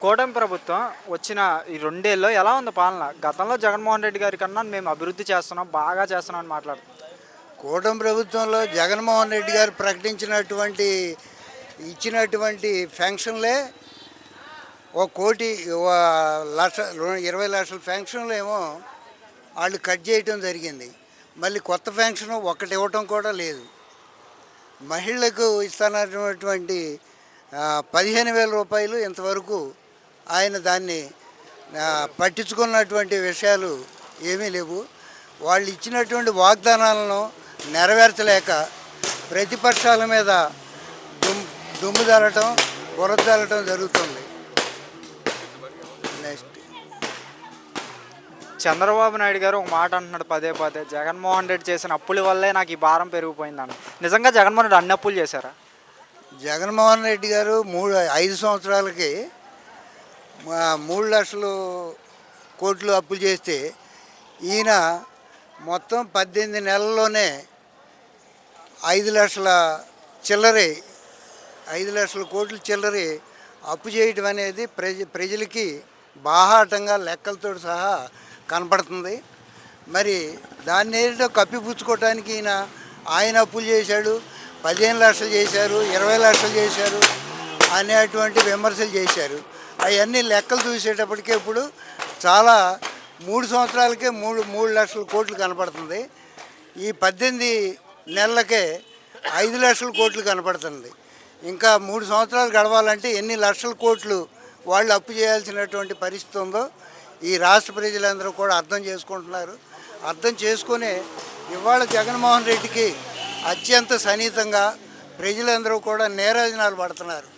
కూటమి ప్రభుత్వం వచ్చిన ఈ 2 ఏళ్లలో ఎలా ఉంది పాలన? గతంలో జగన్మోహన్ రెడ్డి గారి కన్నా మేము అభివృద్ధి చేస్తున్నాం, బాగా చేస్తున్నాం అని మాట్లాడుతున్నారు. కూటమి ప్రభుత్వంలో జగన్మోహన్ రెడ్డి గారు ఇచ్చినటువంటి ఫెన్షన్లే ఒక కోటి లక్ష 20 లక్షల ఫెన్షన్లు ఏమో వాళ్ళు కట్ చేయటం జరిగింది. మళ్ళీ కొత్త ఫెన్షన్ ఒకటి ఇవ్వటం కూడా లేదు. మహిళలకు ఇస్తున్నటువంటి 15,000 రూపాయలు ఇంతవరకు ఆయన దాన్ని పట్టించుకున్నటువంటి విషయాలు ఏమీ లేవు. వాళ్ళు ఇచ్చినటువంటి వాగ్దానాలను నెరవేర్చలేక ప్రతిపక్షాల మీద దుమ్ము జల్లటం, బురద జల్లటం జరుగుతుంది. నెక్స్ట్ చంద్రబాబు నాయుడు గారు ఒక మాట అంటున్నాడు పదే పదే, జగన్మోహన్ రెడ్డి చేసిన అప్పుల వల్లే నాకు ఈ భారం పెరిగిపోయిందని. నిజంగా జగన్మోహన్ రెడ్డి అన్ని అప్పులు చేశారా? జగన్మోహన్ రెడ్డి గారు 5 సంవత్సరాలకి 3 లక్షల కోట్లు అప్పులు చేస్తే ఈయన మొత్తం 18 నెలల్లోనే 5 లక్షల చిల్లరే 5 లక్షల కోట్లు చిల్లరే అప్పు చేయటం అనేది ప్రజలకి బాహాటంగా లెక్కలతో సహా కనపడుతుంది. మరి దాన్ని ఏంటో కప్పిపుచ్చుకోవటానికి ఆయన అప్పులు చేశాడు, 15 లక్షలు చేశారు, 20 లక్షలు చేశారు అనేటువంటి విమర్శలు చేశారు. అవన్నీ లెక్కలు చూసేటప్పటికే ఇప్పుడు చాలా 3 సంవత్సరాలకే 3 లక్షల కోట్లు కనపడుతుంది. ఈ 18 నెలలకే 5 లక్షల కోట్లు కనపడుతుంది. ఇంకా 3 సంవత్సరాలు గడవాలంటే ఎన్ని లక్షల కోట్లు వాళ్ళు అప్పు చేయాల్సినటువంటి పరిస్థితి ఉందో ఈ రాష్ట్ర ప్రజలందరూ కూడా అర్థం చేసుకుంటున్నారు. అర్థం చేసుకునే ఇవాళ జగన్మోహన్ రెడ్డికి అత్యంత సన్నిహితంగా ప్రజలందరూ కూడా నీరాజనాలు పడుతున్నారు.